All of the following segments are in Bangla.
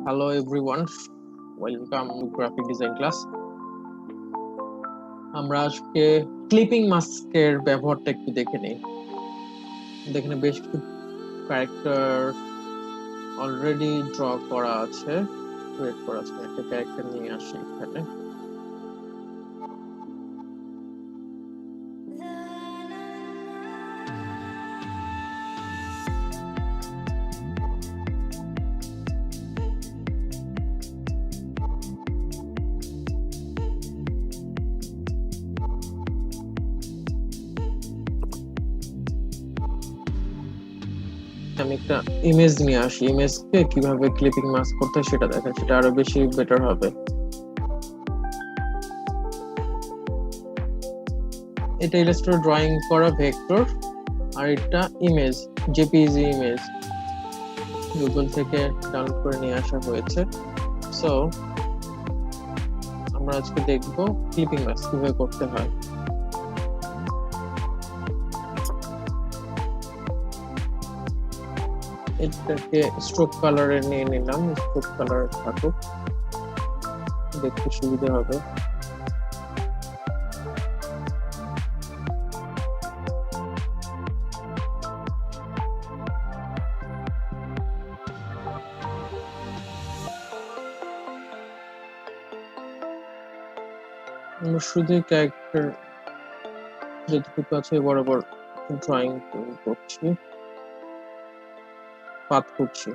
Hello everyone, welcome to graphic design class. আমরা আজকে ক্লিপিং মাস্কের ব্যবহারটা একটু দেখে নেই। দেখেন বেশ কিছু ক্যারেক্টার অলরেডি ড্র করা আছে, ক্রিয়েট করা আছে। একটা ক্যারেক্টার নিয়ে আসি এখানে। আমি একটা ইমেজ নিয়ে আসি, ইমেজকে কিভাবে ক্লিপিং মাস্ক করতে হয় সেটা দেখেন, সেটা আরো বেশি বেটার হবে। এটা ইলাস্ট্রেটর ড্রয়িং করা ভেক্টর, আর এটা ইমেজ, জেপিজি ইমেজ গুগল থেকে ডাউনলোড করে নিয়ে আসা হয়েছে। সো আমরা আজকে দেখবো ক্লিপিং মাস্ক কিভাবে করতে হয়। এটাকে স্ট্রোক কালারে নিয়ে নিলাম, স্ট্রোক কালার থাকুক, দেখতে সুবিধা হবে। আমরা শুধু ক্যারেক্টার যেটুকু আছে বরাবর ড্রয়িং করছি, পাথ করছি।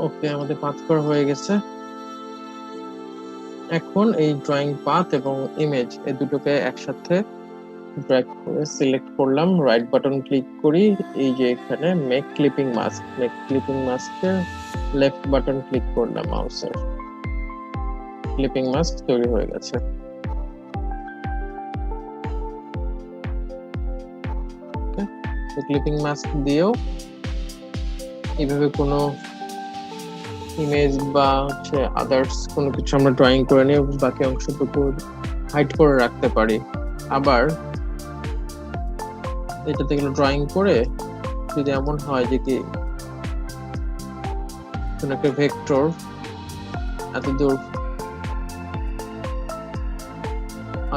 ওকে, আমাদের পাথ করা হয়ে গেছে। এখন এই ড্রয়িং পাথ এবং ইমেজ এই দুটোকে একসাথে ড্র্যাগ করে সিলেক্ট করলাম, রাইট বাটন ক্লিক করি, এই যে এখানে make clipping mask, make clipping মাস্কের লেফট বাটন ক্লিক করলাম মাউসের, ক্লিপিং মাস্ক তৈরি হয়ে গেছে। ক্লিপিং মাস্ক দিয়েও এইভাবে কোনো ইমেজ বা হচ্ছে আদার্স কোনো কিছু আমরা ড্রয়িং করে নিয়ে বাকি অংশটুকু হাইড করে রাখতে পারি। আবার এটা থেকে ড্রয়িং করে যদি এমন হয় যে কি কোনো একটা ভেক্টর এত দূর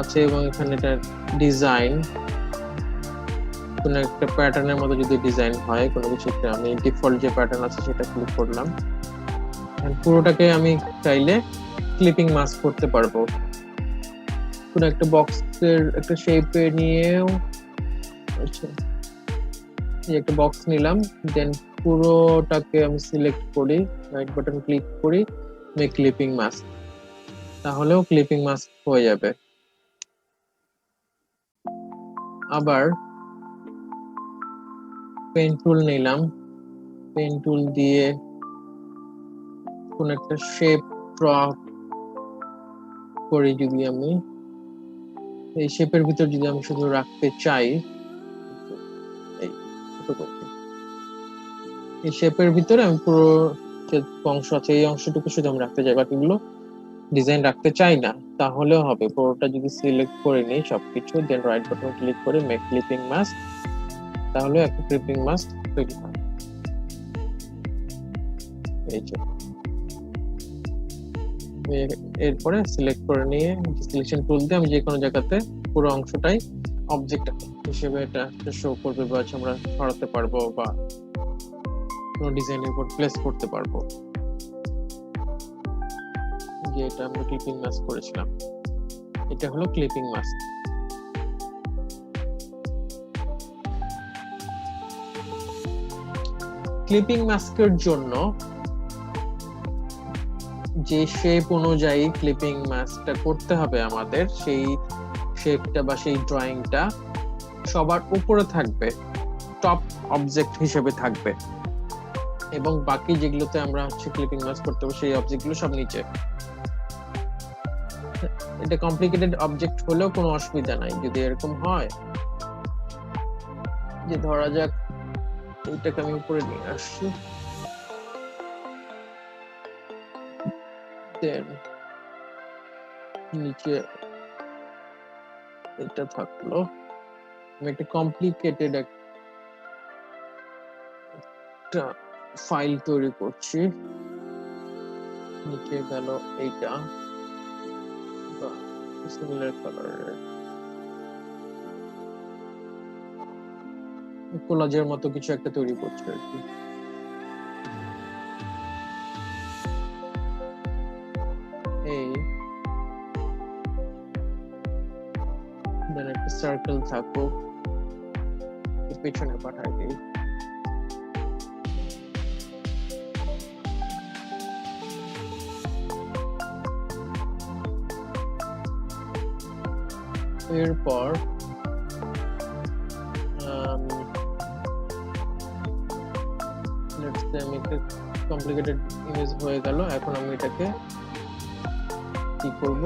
আছে এবং এখানে এটা ডিজাইন, কোনো একটা প্যাটার্নের মতো যদি ডিজাইন হয় কোনো কিছু, আমি ডিফল্ট যে প্যাটার্ন আছে সেটা ক্লিক করলাম, পুরোটাকে আমি চাইলে ক্লিপিং মাস্ক করতে পারবো। কোনো একটা বক্সের একটা শেপে নিয়েও, আচ্ছা একটা বক্স নিলাম, দেন পুরোটাকে আমি সিলেক্ট করি, রাইট বাটন ক্লিক করি, মেক ক্লিপিং মাস্ক, তাহলেও ক্লিপিং মাস্ক হয়ে যাবে। আবার পেন টুল নিলাম, পেন টুল দিয়ে কোন একটা শেপ ড্র করি, যদি আমি এই শেপের ভিতর যদি আমি শুধু রাখতে চাই, এই শেপের ভিতরে আমি পুরো যে অংশ আছে এই অংশটুকু শুধু আমি রাখতে চাই, বাকিগুলো ডিজাইন রাখতে চাই না, তাহলেও হবে। পুরোটা যদি সিলেক্ট করে নিই সবকিছু, দেন রাইট বাটন ক্লিক করে মেক ক্লিপিং মাস্ক, তাহলে একটা ক্লিপিং মাস্ক তৈরি হয়। এই যে এরপরে সিলেক্ট করে নিয়ে সিলেকশন টুল দিয়ে আমি যে কোনো জায়গাতে পুরো অংশটাই অবজেক্ট হিসেবে এটা শো করবে, বা আমরা সরাতে পারবো বা কোনো ডিজাইনের উপর প্লেস করতে পারবো। যে এটা আমরা ক্লিপিং মাস্ক করেছিলাম, এটা হলো ক্লিপিং মাস্ক। ক্লিপিং মাস্কের জন্য যে শেপ অনুযায়ী ক্লিপিং মাস্কটা করতে হবে আমাদের, সেই শেপটা বা সেই ড্রয়িংটা সবার উপরে থাকবে, টপ অবজেক্ট হিসেবে থাকবে, এবং বাকি যেগুলোতে আমরা হচ্ছে ক্লিপিং মাস্ক করতে হবে সেই অবজেক্টগুলো সব নিচে। এটা কমপ্লিকেটেড অবজেক্ট হলেও কোনো অসুবিধা নাই। যদি এরকম হয় যে ধরা যাক এইটাকে আমি উপরে নিয়ে আসছি, দেন নিচে এটা থাকলো, আমি একটা কমপ্লিকেটেড একটা ফাইল তৈরি করছি, নিচে গেল এইটা বা সিমিলার কালারের কোলাজের মতো কিছু একটা তৈরি করছি আর কি। এই দেন একটা সার্কেল থাকুক, পেছনে পাঠাই দিই। এরপর আমি একটা কমপ্লিকেটেড ইমেজ হয়ে গেল। এখন আমি এটাকে কি করব,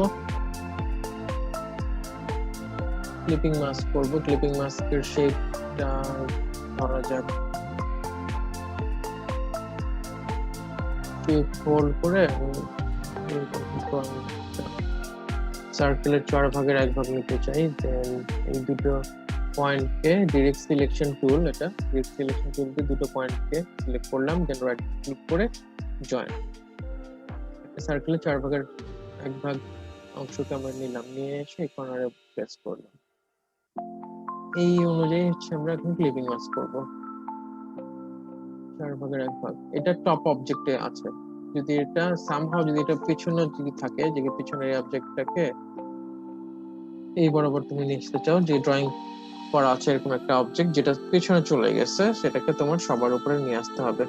ক্লিপিং মাস্ক করব। ক্লিপিং মাস্কের শেপটা ধরা যাক ফোল্ড করে সার্কেলের 4 ভাগের 1 ভাগ নিতে চাই। দেন এই দুটো পয়েন্টকে ডিরেক্ট সিলেকশন টুল, এটা ডিরেক্ট সিলেকশন টুল দিয়ে দুটো পয়েন্টকে সিলেক্ট করলাম, দেন রাইট ক্লিক করে জয়েন। একটা সার্কেলের 4 ভাগের 1 ভাগ অংশকে আমরা নিলাম, নিয়ে এসে কর্নারে প্রেস করলাম। এই অনুযায়ী আমরা এখন ক্লিপিং মাস্ক করব। 4 ভাগের 1 ভাগ এটা টপ অবজেক্টে আছে। যদি এটা সামহাউ যদি এটা পিছনে যদি থাকে, যে পিছনের এই অবজেক্টটাকে এই বরাবর তুমি নিয়ে আসতে চাও, যে ড্রয়িং করা আছে এরকম একটা অবজেক্ট যেটা পিছনে চলে গেছে, সেটাকে তোমার সবার উপরে নিয়ে আসতে হবে।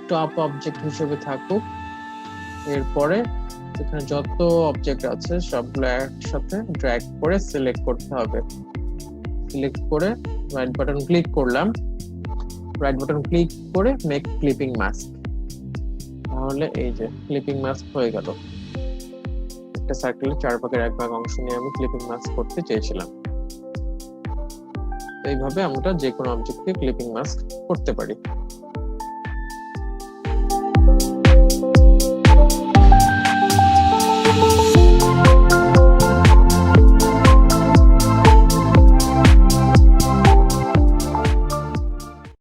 টপ অবজেক্ট হিসেবে থাকুক। এরপরে এখানে যত অবজেক্ট আছে সবগুলো একসাথে ড্র্যাগ করে সিলেক্ট করতে হবে। সিলেক্ট করে রাইট বাটন ক্লিক করলাম, রাইট বাটন ক্লিক করে মেক ক্লিপিং মাস্ক। তাহলে এই যে ক্লিপিং মাস্ক হয়ে গেল। একটা সার্কেলের 4 ভাগের 1 ভাগ অংশ নিয়ে আমি ক্লিপিং মাস্ক করতে চেয়েছিলাম। এইভাবে আমরা যে কোনো অবজেক্টকে ক্লিপিং মাস্ক করতে পারি।